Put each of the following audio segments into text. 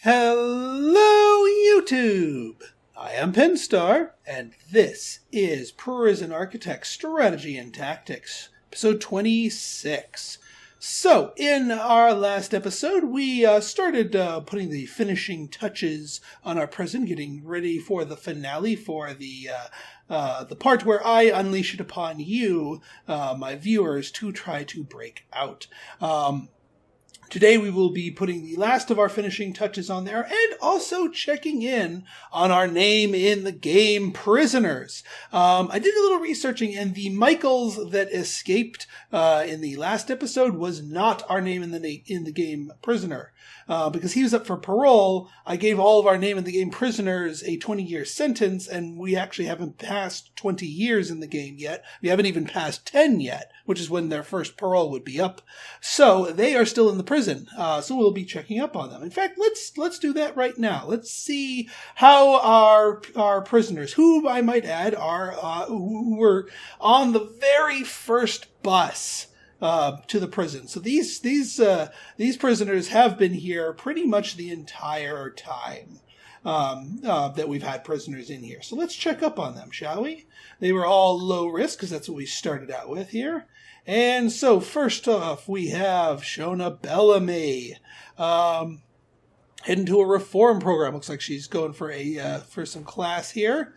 Hello, YouTube! I am Pinstar, and this is Prison Architect Strategy and Tactics, episode 26. So, in our last episode, we started putting the finishing touches on our prison, getting ready for the finale, for the part where I unleash it upon you, my viewers, to try to break out. Today we will be putting the last of our finishing touches on there and also checking in on our name in the game prisoners. I did a little researching, and the Michaels that escaped in the last episode was not our name in the game prisoner. Because he was up for parole, I gave all of our name in the game prisoners a 20-year sentence, and we actually haven't passed 20 years in the game yet. We haven't even passed 10 yet, which is when their first parole would be up. So they are still in the prison. So we'll be checking up on them. In fact, let's do that right now. Let's see how our prisoners, who I might add are who were on the very first bus to the prison. So these prisoners have been here pretty much the entire time that we've had prisoners in here. So let's check up on them, shall we? They were all low risk because that's what we started out with here. And so first off, we have Shona Bellamy, heading to a reform program. Looks like she's going for some class here.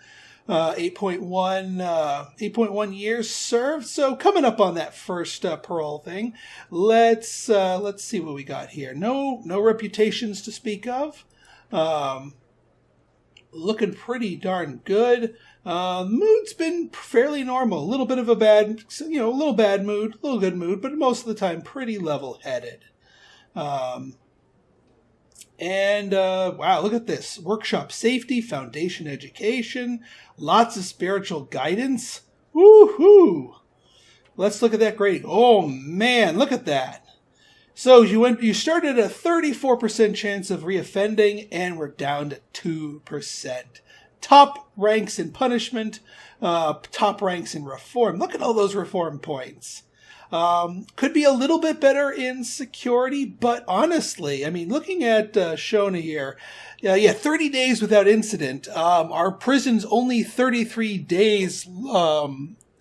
8.1 years served. So coming up on that first parole thing, let's see what we got here. No reputations to speak of. Looking pretty darn good. Mood's been fairly normal. A little bit of a bad, a little bad mood, a little good mood, but most of the time pretty level-headed. And wow, look at this. Workshop safety, foundation education, lots of spiritual guidance. Woohoo! Let's look at that grading. Oh man, look at that. So you started at a 34% chance of reoffending, and we're down to 2%. Top ranks in punishment, top ranks in reform. Look at all those reform points. Could be a little bit better in security, but honestly, I mean, looking at Shona here, 30 days without incident. Our prison's only 33 days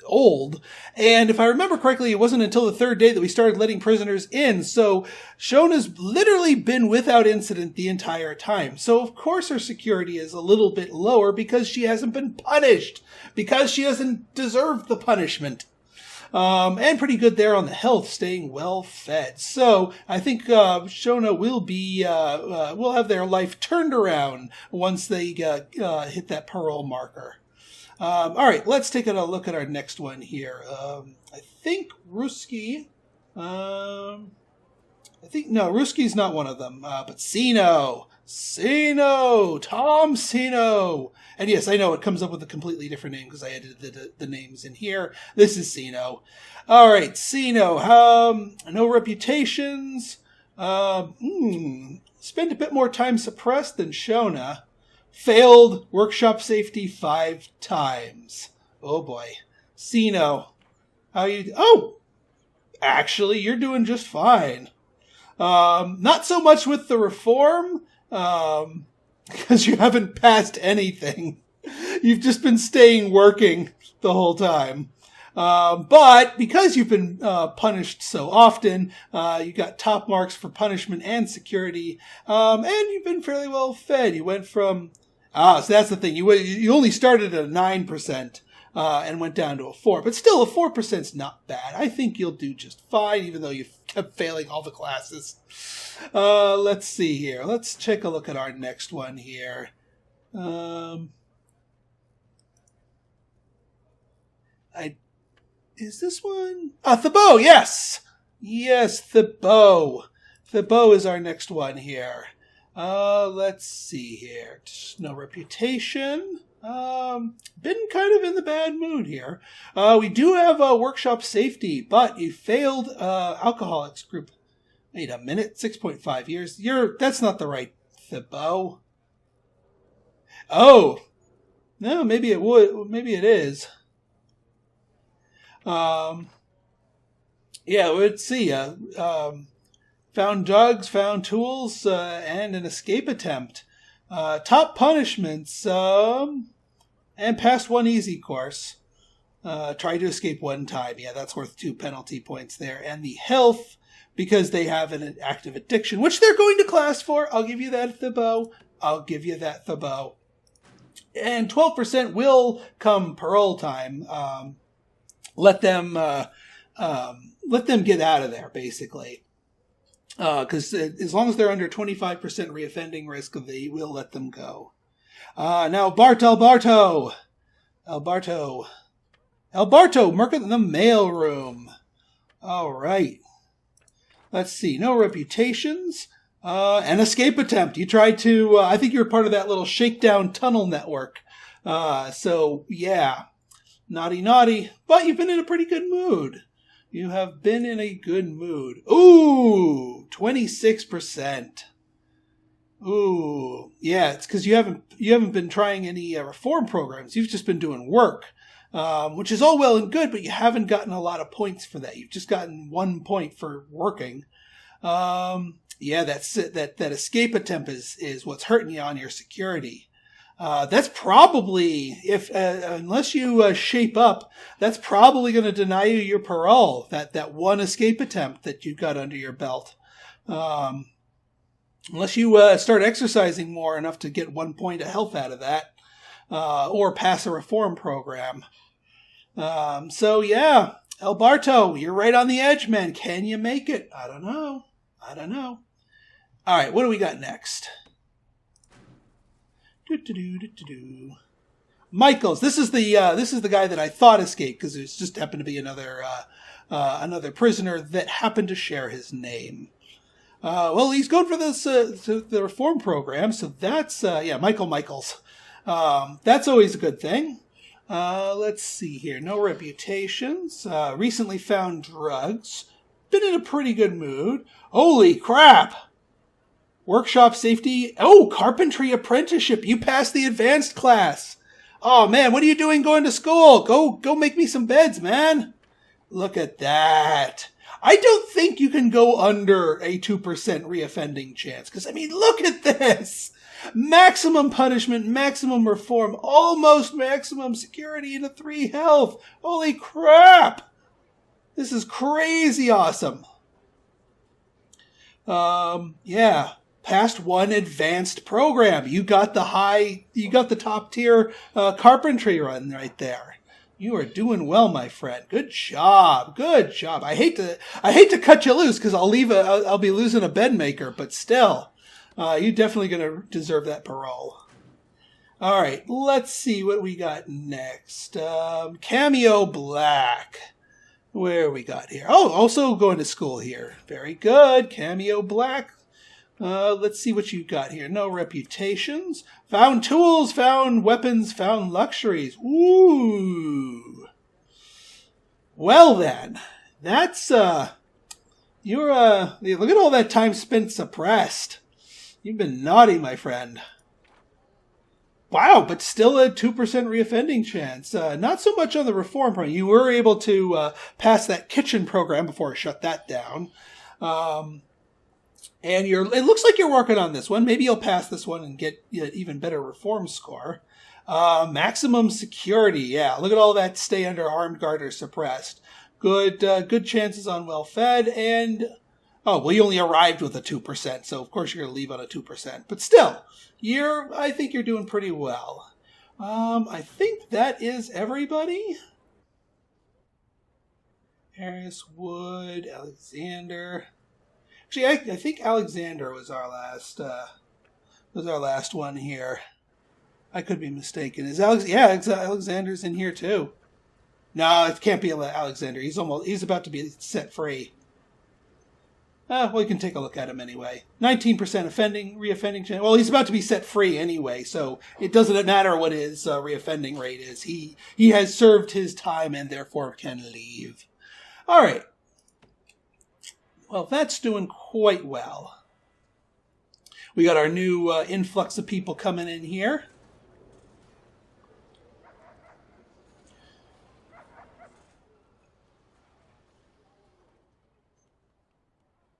old, and if I remember correctly, it wasn't until the third day that we started letting prisoners in, so Shona's literally been without incident the entire time. So of course her security is a little bit lower because she hasn't been punished, because she doesn't deserve the punishment. And pretty good there on the health, staying well fed. So I think Shona will be will have their life turned around once they hit that parole marker. All right, let's take a look at our next one here. I think Ruski. Ruski's not one of them, but Tom Sino. And yes, I know it comes up with a completely different name because I edited the names in here. This is Sino. All right, Sino. No reputations. Spent a bit more time suppressed than Shona. Failed workshop safety 5 times. Oh boy. Sino. How you... Oh! Actually, you're doing just fine. Not so much with the reform, because you haven't passed anything. You've just been staying working the whole time. But because you've been punished so often, you got top marks for punishment and security, and you've been fairly well fed. You went from... so that's the thing. You only started at a 9%. And went down to a 4. But still, a 4% is not bad. I think you'll do just fine, even though you kept failing all the classes. Let's see here. Let's take a look at our next one here. Is this one? Thibault, yes! Yes, Thibault. Thibault is our next one here. Let's see here. No reputation. Been kind of in the bad mood here. We do have a workshop safety, but you failed alcoholics group. Wait a minute, 6.5 years. That's not the right Thibault. Oh, no, maybe it would. Maybe it is. Yeah, let's see. found drugs, found tools, and an escape attempt. Top punishments, and passed one easy course. Tried to escape one time. Yeah, that's worth 2 penalty points there. And the health, because they have an active addiction, which they're going to class for. I'll give you that, Thibaut. I'll give you that, Thibaut. And 12% will come parole time. Let them get out of there, basically. Because as long as they're under 25% reoffending risk, they will let them go. Now, Alberto, working in the mailroom. All right. Let's see. No reputations. An escape attempt. You tried to, I think you were part of that little shakedown tunnel network. So, yeah. Naughty. But you've been in a pretty good mood. You have been in a good mood. Ooh, 26%. Ooh, yeah, it's because you haven't been trying any reform programs. You've just been doing work, which is all well and good, but you haven't gotten a lot of points for that. You've just gotten 1 point for working. Yeah, that's it. That escape attempt is what's hurting you on your security. That's probably, unless you shape up, that's probably going to deny you your parole. That one escape attempt that you got under your belt. Unless you start exercising more enough to get 1 point of health out of that, or pass a reform program. So yeah, Alberto, you're right on the edge, man. Can you make it? I don't know. All right, what do we got next? Michaels. This is the guy that I thought escaped because it just happened to be another prisoner that happened to share his name. Well, he's going for this the reform program, so that's Michaels. That's always a good thing. Let's see here. No reputations. Recently found drugs. Been in a pretty good mood. Holy crap! Workshop safety. Oh, carpentry apprenticeship. You passed the advanced class. Oh man, what are you doing going to school? Go make me some beds, man. Look at that. I don't think you can go under a 2% reoffending chance. Because, I mean, look at this. Maximum punishment, maximum reform, almost maximum security, and a 3 health. Holy crap. This is crazy awesome. Yeah. Passed one advanced program. You got the top tier carpentry run right there. You are doing well, my friend. Good job. I hate to cut you loose because I'll be losing a bed maker, but still, you're definitely gonna deserve that parole. All right, let's see what we got next. Cameo Black. Where we got here? Oh, also going to school here. Very good. Cameo Black. Let's see what you got here. No reputations. Found tools, found weapons, found luxuries. Ooh. Well then, that's, look at all that time spent suppressed. You've been naughty, my friend. Wow, but still a 2% reoffending chance. Not so much on the reform program. You were able to pass that kitchen program before I shut that down. And it looks like you're working on this one. Maybe you'll pass this one and get an even better reform score. Maximum security. Yeah, look at all that stay under armed guard or suppressed. Good chances on well-fed. And, you only arrived with a 2%. So, of course, you're going to leave on a 2%. But still, I think you're doing pretty well. I think that is everybody. Harris, Wood, Alexander. Actually, I think Alexander was our last one here. I could be mistaken. Alexander's in here too. No, it can't be Alexander. He's about to be set free. We can take a look at him anyway. 19% reoffending chance. Well, he's about to be set free anyway, so it doesn't matter what his reoffending rate is. He has served his time and therefore can leave. All right. Well, that's doing quite well. We got our new influx of people coming in here.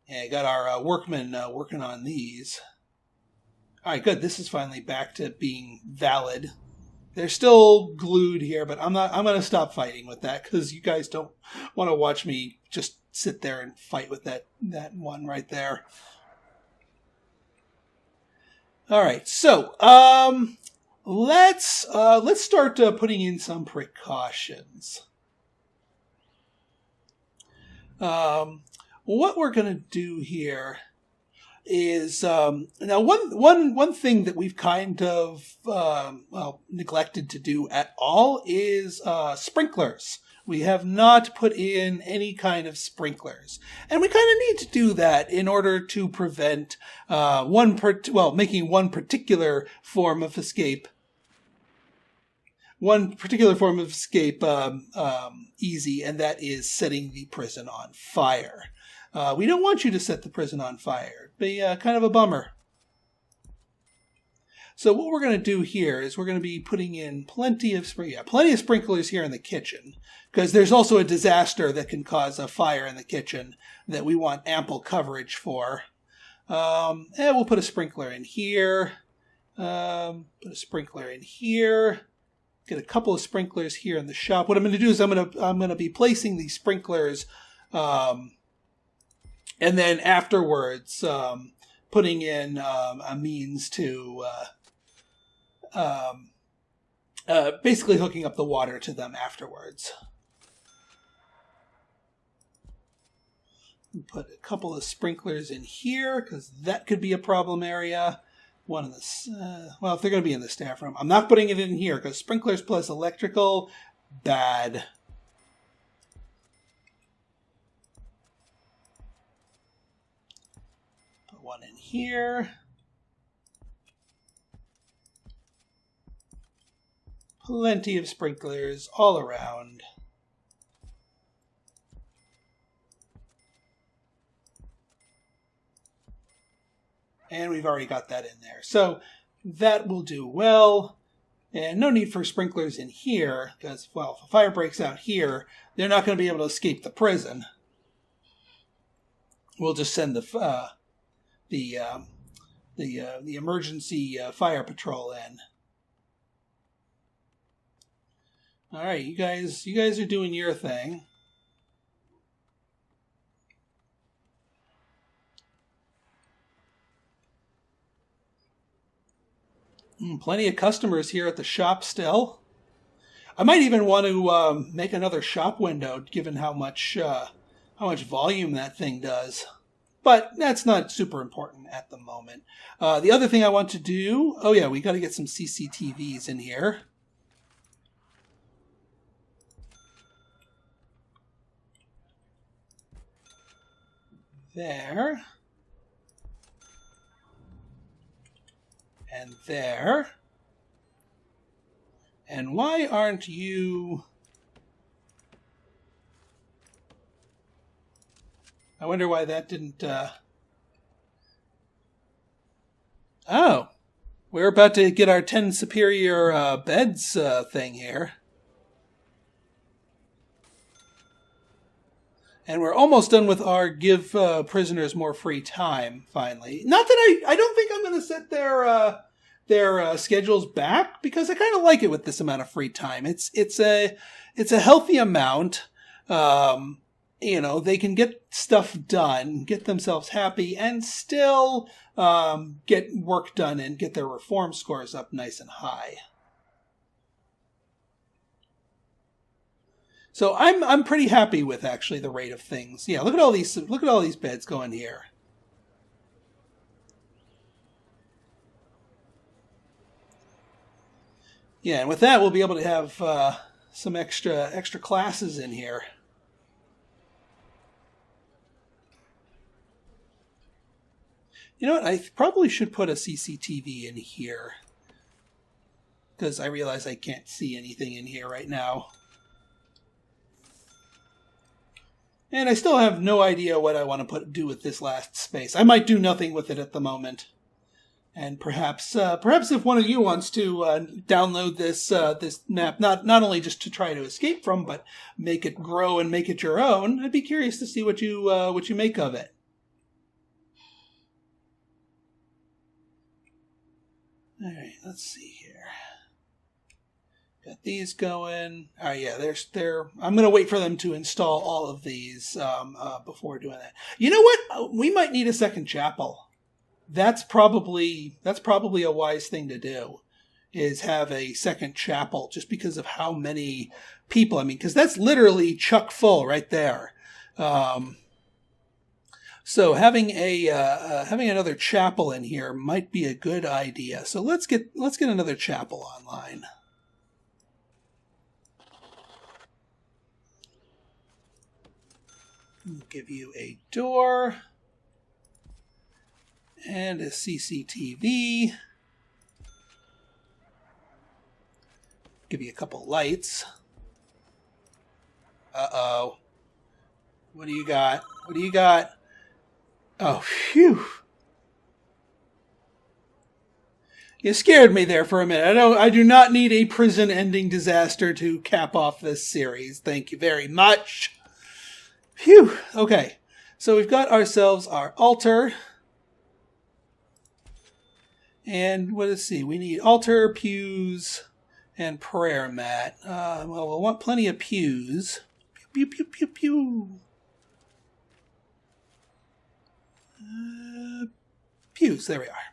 And got our workmen working on these. All right, good. This is finally back to being valid. They're still glued here, but I'm going to stop fighting with that because you guys don't want to watch me just sit there and fight with that one right there. All right, so let's start putting in some precautions. What we're going to do here is now one thing that we've kind of neglected to do at all is sprinklers. We have not put in any kind of sprinklers, and we kind of need to do that in order to prevent making one particular form of escape. Easy, and that is setting the prison on fire. We don't want you to set the prison on fire. It'd be kind of a bummer. So what we're going to do here is we're going to be putting in plenty of sprinklers here in the kitchen, because there's also a disaster that can cause a fire in the kitchen that we want ample coverage for. And we'll put a sprinkler in here. Get a couple of sprinklers here in the shop. What I'm going to do is I'm going to be placing these sprinklers, and then afterwards putting in a means to basically hooking up the water to them afterwards. Put a couple of sprinklers in here because that could be a problem area. One in the if they're going to be in the staff room, I'm not putting it in here because sprinklers plus electrical, bad. Put one in here. Plenty of sprinklers all around. And we've already got that in there. So that will do well. And no need for sprinklers in here, because, well, if a fire breaks out here, they're not going to be able to escape the prison. We'll just send the emergency fire patrol in. All right, you guys are doing your thing. Plenty of customers here at the shop still. I might even want to make another shop window, given how much volume that thing does. But that's not super important at the moment. The other thing I want to do, we got to get some CCTVs in here. There. And there. And why aren't you... I wonder why that didn't... Oh. We're about to get our 10 superior beds thing here. And we're almost done with our give prisoners more free time, finally. Not that I don't think I'm going to set their schedules back, because I kind of like it with this amount of free time. It's a healthy amount. They can get stuff done, get themselves happy, and still get work done and get their reform scores up nice and high. So I'm pretty happy with actually the rate of things. Yeah, look at all these beds going here. Yeah, and with that we'll be able to have some extra classes in here. You know what? I probably should put a CCTV in here, because I realize I can't see anything in here right now. And I still have no idea what I want to do with this last space. I might do nothing with it at the moment. And perhaps if one of you wants to download this map, not only just to try to escape from, but make it grow and make it your own, I'd be curious to see what you make of it. All right, let's see here. Got these going. All right, yeah, they're. I'm gonna wait for them to install all of these before doing that. You know what? We might need a second chapel. That's probably a wise thing to do, is have a second chapel, just because of how many people. I mean, because that's literally chock full right there. So having having another chapel in here might be a good idea. So let's get another chapel online. We'll give you a door and a CCTV. Give you a couple lights. Uh-oh. What do you got? What do you got? Oh, phew. You scared me there for a minute. I do not need a prison-ending disaster to cap off this series. Thank you very much. Phew. Okay. So we've got ourselves our altar. And let's see. We need altar, pews, and prayer mat. Well, we'll want plenty of pews. Pew, pew, pew, pew, pew. Pews. There we are.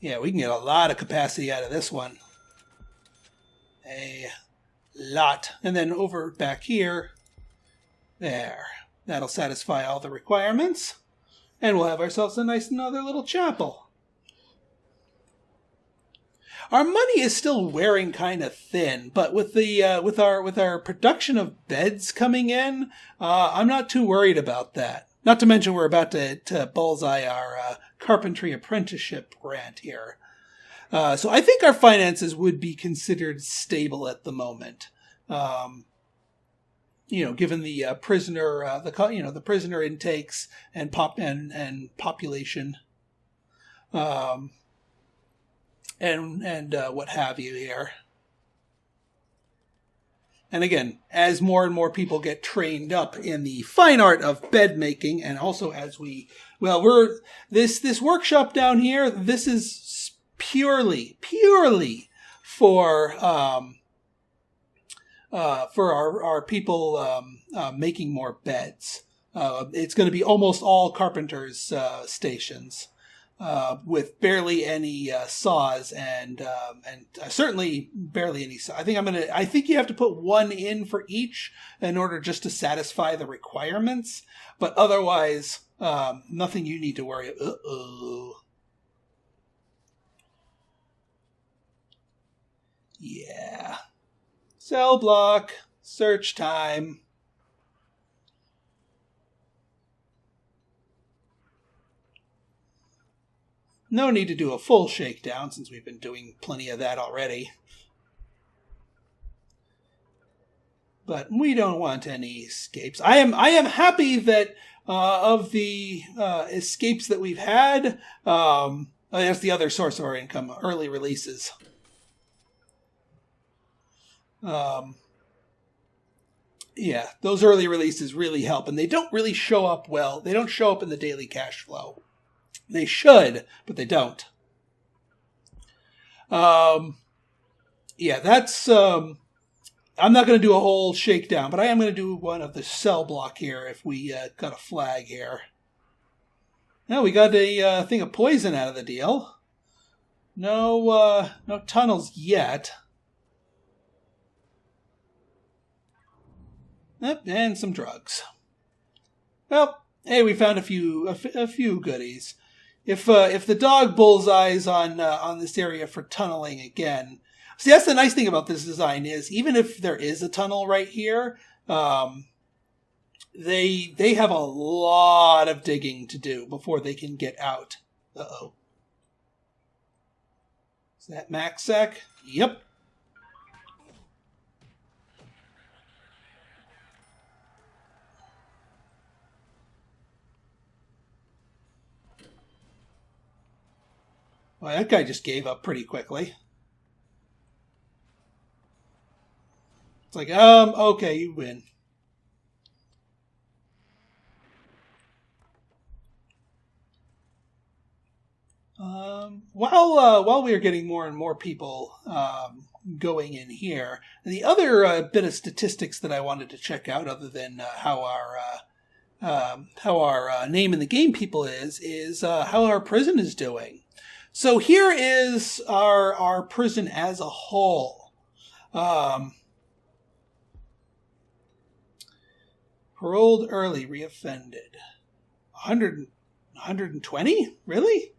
Yeah, we can get a lot of capacity out of this one. A lot. And then over back here, there. That'll satisfy all the requirements. And we'll have ourselves a nice another little chapel. Our money is still wearing kind of thin, but with the with our production of beds coming in, I'm not too worried about that. Not to mention we're about to bullseye our carpentry apprenticeship grant here. So I think our finances would be considered stable at the moment. Given the prisoner, the prisoner intakes and population, and what have you here. And again, as more and more people get trained up in the fine art of bed making, and also as this workshop down here, this is purely for our people making more beds. It's going to be almost all carpenters' stations. With barely any saws and certainly barely any saws. I think you have to put one in for each in order just to satisfy the requirements. But otherwise, nothing you need to worry about. Uh-oh. Yeah. Cell block. Search time. No need to do a full shakedown since we've been doing plenty of that already. But we don't want any escapes. I am happy that of the escapes that we've had, that's the other source of our income, early releases. Yeah, those early releases really help, and they don't really show up well. They don't show up in the daily cash flow. They should, but they don't. Yeah, that's... I'm not going to do a whole shakedown, but I am going to do one of the cell block here if we got a flag here. No, we got a thing of poison out of the deal. No tunnels yet. Yep, and some drugs. Well, hey, we found a few goodies. If the dog bullseyes on this area for tunneling again, see, that's the nice thing about this design is even if there is a tunnel right here, they have a lot of digging to do before they can get out. Uh-oh. Is that max sec? Yep. Well, that guy just gave up pretty quickly. It's like, okay, you win. While we are getting more and more people going in here, the other bit of statistics that I wanted to check out, other than how our name in the game people is how our prison is doing. So here is our prison as a whole. Paroled early, reoffended. 120? Really?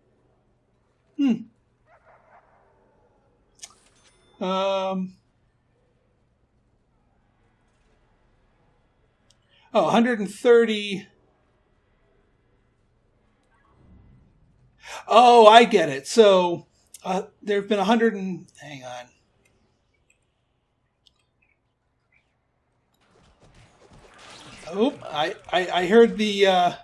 Oh, 130. Oh, I get it. So there have been 100 and... Hang on. Oh, I heard the...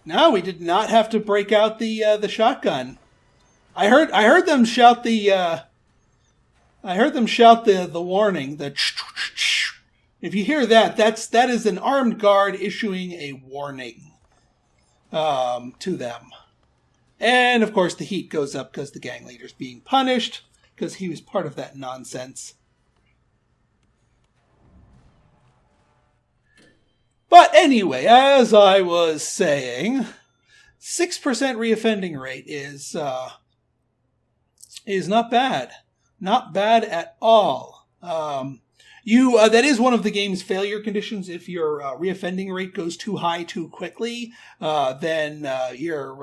No, we did not have to break out the shotgun. I heard them shout the warning. If you hear that, that is an armed guard issuing a warning to them. And of course the heat goes up because the gang leader's being punished because he was part of that nonsense. But anyway, as I was saying, 6% reoffending rate is not bad. Not bad at all. That is one of the game's failure conditions. If your reoffending rate goes too high too quickly, then you're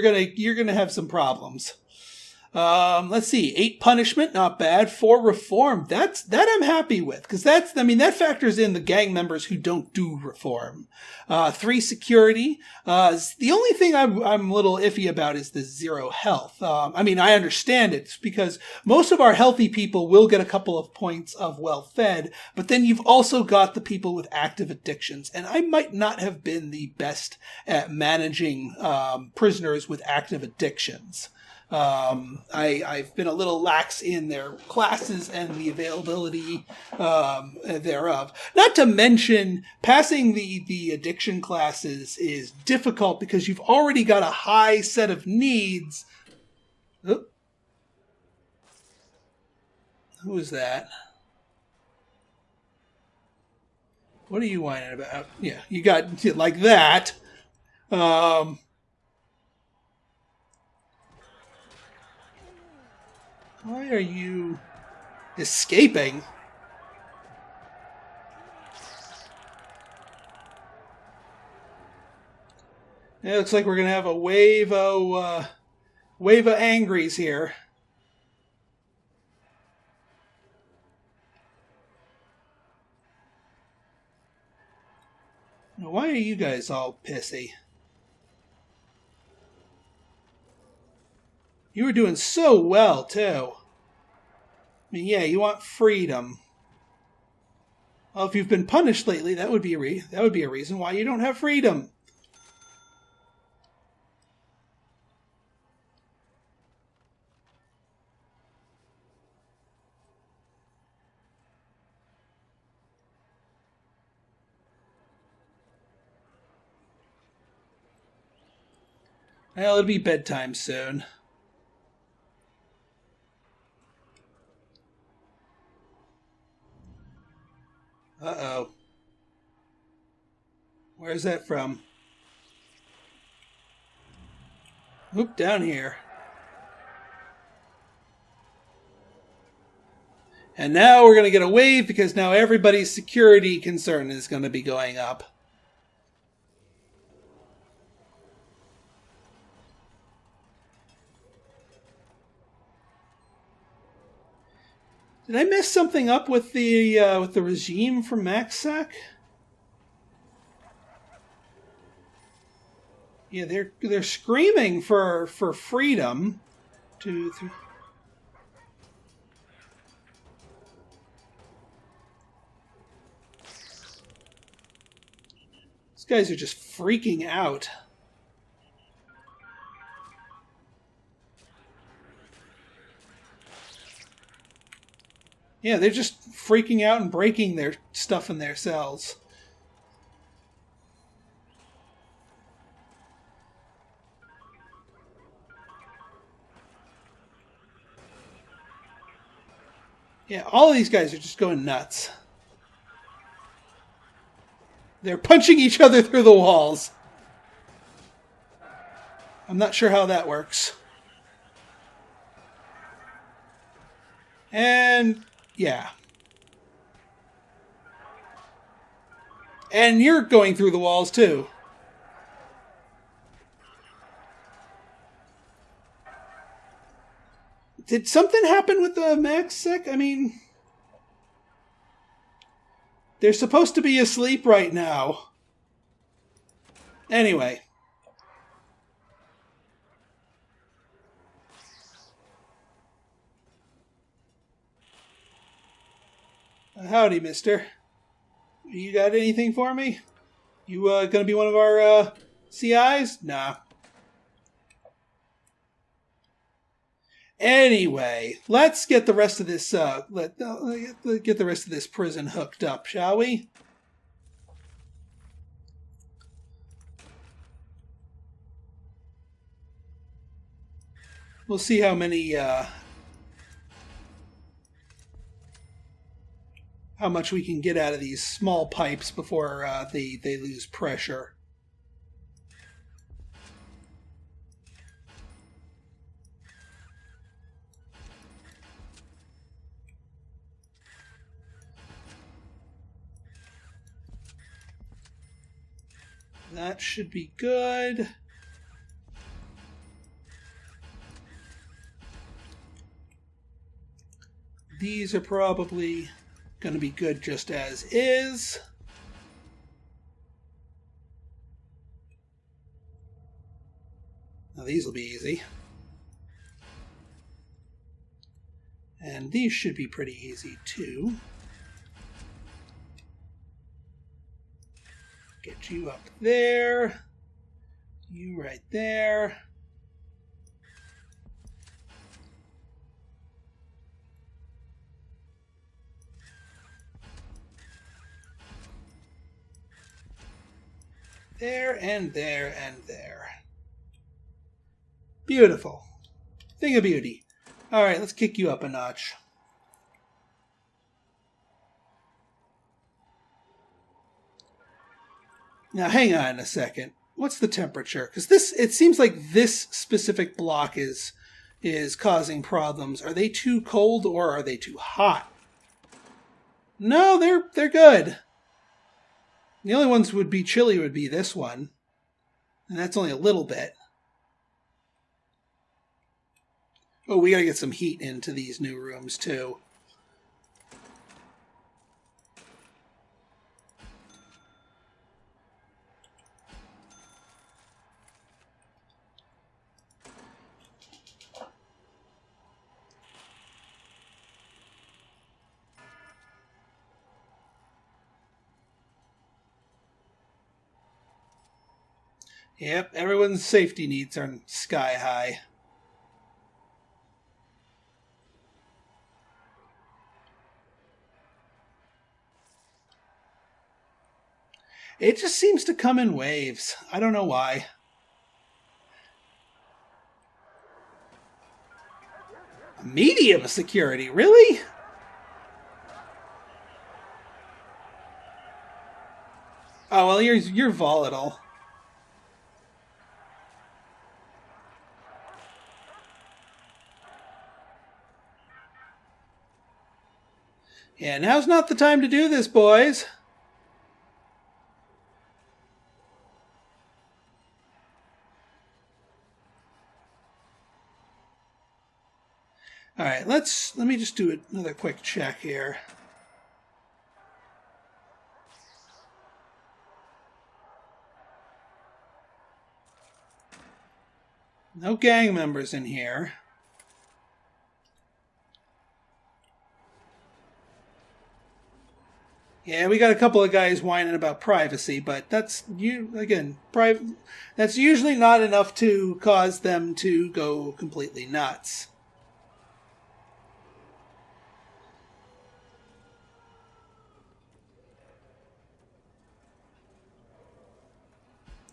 gonna have some problems. Let's see, 8 punishment, not bad. 4 reform, that I'm happy with, because that factors in the gang members who don't do reform. 3 security. The only thing I'm a little iffy about is the 0 health. I understand it because most of our healthy people will get a couple of points of well fed, but then you've also got the people with active addictions, and I might not have been the best at managing prisoners with active addictions. I've been a little lax in their classes and the availability thereof. Not to mention, passing the addiction classes is difficult because you've already got a high set of needs. Oh. Who is that? What are you whining about? Yeah, you got like that. Why are you escaping? It looks like we're going to have a wave of angries here. Now, why are you guys all pissy? You were doing so well, too. Yeah, you want freedom. Well, if you've been punished lately, that would be a reason why you don't have freedom. Well, it'll be bedtime soon. Uh-oh. Where's that from? Oop, down here. And now we're going to get a wave because now everybody's security concern is going to be going up. Did I mess something up with the regime from MaxSac? Yeah, they're screaming for freedom. 2, 3. These guys are just freaking out. Yeah, they're just freaking out and breaking their stuff in their cells. Yeah, all of these guys are just going nuts. They're punching each other through the walls. I'm not sure how that works. And, yeah. And you're going through the walls, too. Did something happen with the Max Sec? I mean, they're supposed to be asleep right now. Anyway. Howdy, mister. You got anything for me? You gonna be one of our CIs? Nah. Anyway, let's get the rest of this get the rest of this prison hooked up, shall we? We'll see how many how much we can get out of these small pipes before they lose pressure. That should be good. These are probably going to be good just as is. Now these will be easy. And these should be pretty easy too. Get you up there. You right there. There and there and there. Beautiful. Thing of beauty. All right, let's kick you up a notch. Now, hang on a second. What's the temperature? Because it seems like this specific block is causing problems. Are they too cold or are they too hot? No, they're good. The only ones would be chilly would be this one. And that's only a little bit. Oh, we gotta get some heat into these new rooms too. Yep, everyone's safety needs are sky high. It just seems to come in waves. I don't know why. Medium security, really? Oh, well, you're volatile. Yeah, now's not the time to do this, boys. All right, let me just do another quick check here. No gang members in here. Yeah, we got a couple of guys whining about privacy, but that's that's usually not enough to cause them to go completely nuts.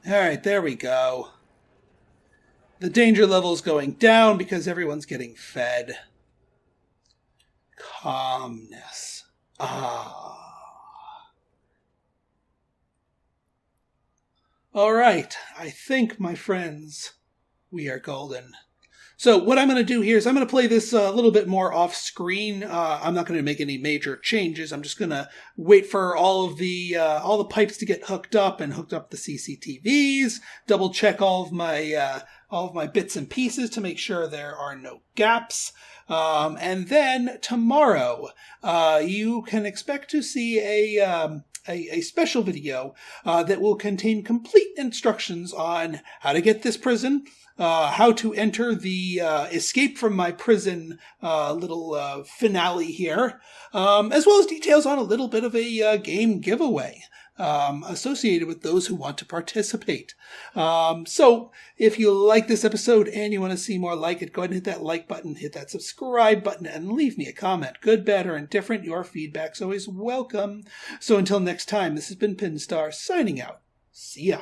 All right, there we go. The danger level's going down because everyone's getting fed. Calmness. All right, I think, my friends, we are golden. So what I'm going to do here is I'm going to play this a little bit more off screen. I'm not going to make any major changes. I'm just going to wait for all the pipes to get hooked up and hooked up the CCTVs, double check all of my bits and pieces to make sure there are no gaps. And then tomorrow, you can expect to see a special video that will contain complete instructions on how to get this prison, how to enter the escape from my prison little finale here, as well as details on a little bit of a game giveaway associated with those who want to participate. So if you like this episode and you want to see more like it, go ahead and hit that like button, hit that subscribe button, and leave me a comment. Good, bad, or indifferent, your feedback's always welcome. So until next time, this has been Pinstar signing out. See ya.